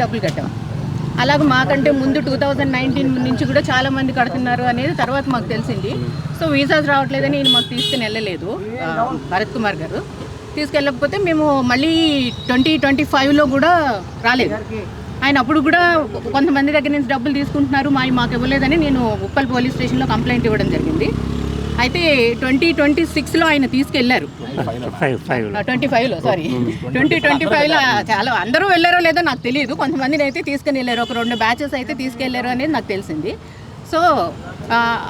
డబ్బులు కట్టాం. అలాగే మాకంటే ముందు 2019 నుంచి కూడా చాలామంది కడుతున్నారు అనేది తర్వాత మాకు తెలిసింది. సో వీసాస్ రావట్లేదని నేను మాకు తీసుకుని వెళ్ళలేదు భరత్ కుమార్ గారు. తీసుకెళ్ళకపోతే మేము మళ్ళీ 2025లో కూడా రాలేదు. ఆయన అప్పుడు కూడా కొంతమంది దగ్గర నుంచి డబ్బులు తీసుకుంటున్నారు మాకు ఇవ్వలేదని నేను ఉప్పల్ పోలీస్ స్టేషన్లో కంప్లైంట్ ఇవ్వడం జరిగింది. అయితే 2026లో ఆయన తీసుకెళ్లారు. 2025లో చాలా అందరూ వెళ్ళారో లేదో నాకు తెలియదు. కొంతమందిని అయితే తీసుకుని వెళ్ళారు, ఒక 2 బ్యాచెస్ అయితే తీసుకెళ్లారు అనేది నాకు తెలిసింది. సో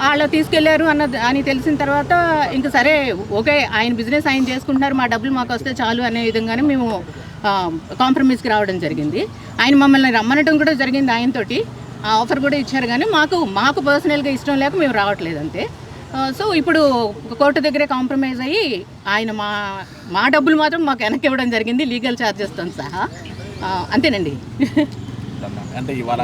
వాళ్ళు తీసుకెళ్లారు అని తెలిసిన తర్వాత ఇంకా సరే ఓకే, ఆయన బిజినెస్ ఆయన చేసుకుంటున్నారు, మా డబ్బులు మాకు వస్తే చాలు అనే విధంగానే మేము కాంప్రమైజ్కి రావడం జరిగింది. ఆయన మమ్మల్ని రమ్మనడం కూడా జరిగింది, ఆయనతోటి ఆఫర్ కూడా ఇచ్చారు. కానీ మాకు పర్సనల్గా ఇష్టం లేక మేము రావట్లేదు అంతే. సో ఇప్పుడు కోర్టు దగ్గరే కాంప్రమైజ్ అయ్యి ఆయన మా డబ్బులు మాత్రం మాకు వెనక్కి ఇవ్వడం జరిగింది, లీగల్ ఛార్జెస్తో సహా. అంతేనండి. అంటే ఇవాళ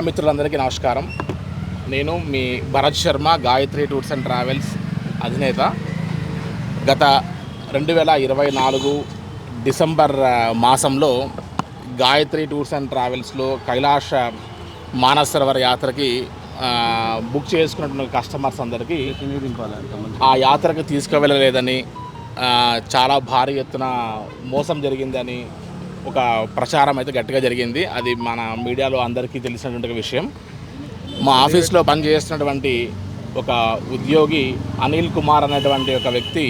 మిత్రులందరికీ నమస్కారం. నేను మీ Bharath Sharma, Gayatri tours and travels అధినేత. గత 2024 డిసెంబర్ మాసంలో గాయత్రి టూర్స్ అండ్ ట్రావెల్స్లో కైలాష్ మానసరోవర్ యాత్రకి బుక్ చేసుకున్నటువంటి కస్టమర్స్ అందరికీ ఆ యాత్రకు తీసుకువెళ్ళలేదని, చాలా భారీ ఎత్తున మోసం జరిగిందని ఒక ప్రచారం అయితే గట్టిగా జరిగింది. అది మన మీడియాలో అందరికీ తెలిసినటువంటి విషయం. మా ఆఫీస్లో పనిచేస్తున్నటువంటి ఒక ఉద్యోగి అనిల్ కుమార్ అనేటువంటి ఒక వ్యక్తి,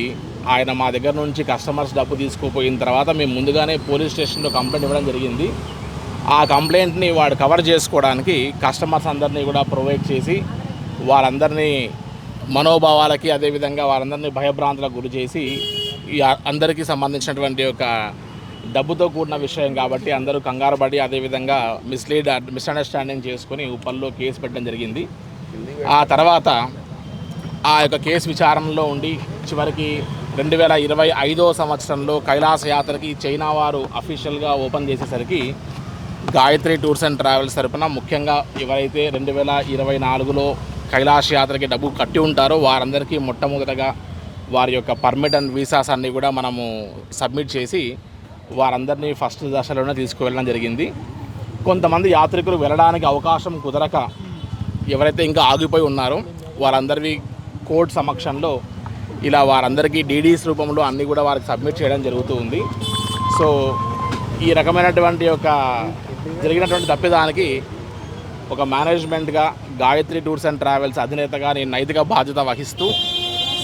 ఆయన మా దగ్గర నుంచి కస్టమర్స్ డబ్బు తీసుకుపోయిన తర్వాత మేము ముందుగానే పోలీస్ స్టేషన్లో కంప్లైంట్ ఇవ్వడం జరిగింది. ఆ కంప్లైంట్ని వాడు కవర్ చేసుకోవడానికి కస్టమర్స్ అందరినీ కూడా ప్రొవైడ్ చేసి వారందరినీ మనోభావాలకి, అదేవిధంగా వారందరినీ భయభ్రాంతులకు గురి చేసి అందరికీ సంబంధించినటువంటి ఒక డబ్బుతో కూడిన విషయం కాబట్టి అందరూ కంగారు పడి, అదేవిధంగా మిస్అండర్స్టాండింగ్ చేసుకొని ఉప్పల్లో కేసు పెట్టడం జరిగింది. ఆ తర్వాత ఆ యొక్క కేసు విచారణలో ఉండి చివరికి 2025 సంవత్సరంలో కైలాస యాత్రకి చైనా వారు అఫీషియల్గా ఓపెన్ చేసేసరికి గాయత్రి టూర్స్ అండ్ ట్రావెల్స్ తరపున ముఖ్యంగా ఎవరైతే 2024లో కైలాస యాత్రకి డబ్బు కట్టి ఉంటారో వారందరికీ మొట్టమొదటగా వారి యొక్క పర్మిట్ అండ్ వీసాస్ అన్నీ కూడా మనము సబ్మిట్ చేసి వారందరినీ ఫస్ట్ దశలోనే తీసుకువెళ్ళడం జరిగింది. కొంతమంది యాత్రికులు వెళ్ళడానికి అవకాశం కుదరక ఎవరైతే ఇంకా ఆగిపోయి ఉన్నారో వారందరివి కోర్టు సమక్షంలో ఇలా వారందరికీ డీడీస్ రూపంలో అన్నీ కూడా వారికి సబ్మిట్ చేయడం జరుగుతూ ఉంది. సో ఈ రకమైనటువంటి ఒక జరిగినటువంటి తప్పిదానికి ఒక మేనేజ్మెంట్గా గాయత్రి టూర్స్ అండ్ ట్రావెల్స్ అధినేతగా నేను నైతిక బాధ్యత వహిస్తూ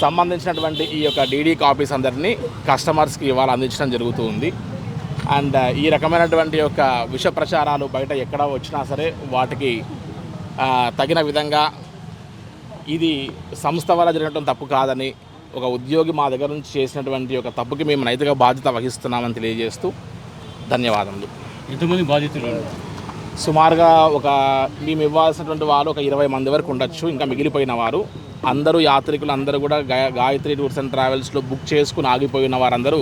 సంబంధించినటువంటి ఈ యొక్క డీడీ కాపీస్ అందరినీ కస్టమర్స్కి ఇవాళ అందించడం జరుగుతూ ఉంది. అండ్ ఈ రకమైనటువంటి యొక్క విష ప్రచారాలు బయట ఎక్కడ వచ్చినా సరే వాటికి తగిన విధంగా ఇది సంస్థ వల్ల జరిగినటువంటి తప్పు కాదని, ఒక ఉద్యోగి మా దగ్గర నుంచి చేసినటువంటి ఒక తప్పుకి మేము నైతిక బాధ్యత వహిస్తున్నామని తెలియజేస్తూ ధన్యవాదములు. ఎంతమంది బాధితులు? సుమారుగా మేము ఇవ్వాల్సినటువంటి వాళ్ళు ఒక 20 మంది వరకు ఉండొచ్చు. ఇంకా మిగిలిపోయిన వారు అందరూ యాత్రికులు అందరూ కూడా గాయత్రి టూర్స్ అండ్ ట్రావెల్స్లో బుక్ చేసుకుని ఆగిపోయిన వారందరూ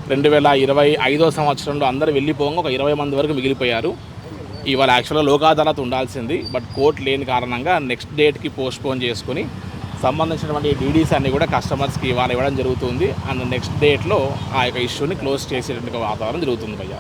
2025 సంవత్సరంలో అందరూ వెళ్ళిపోగా ఒక 20 మంది వరకు మిగిలిపోయారు. ఇవాళ యాక్చువల్గా లోక్ అదాలత్ ఉండాల్సింది, బట్ కోర్టు లేని కారణంగా నెక్స్ట్ డేట్కి పోస్ట్పోన్ చేసుకుని సంబంధించినటువంటి డీడీస్ అన్నీ కూడా కస్టమర్స్కి ఇవాళ ఇవ్వడం జరుగుతుంది. అండ్ నెక్స్ట్ డేట్లో ఆ యొక్క ఇష్యూని క్లోజ్ చేసేటువంటి వాతావరణం జరుగుతుంది భయ్యా.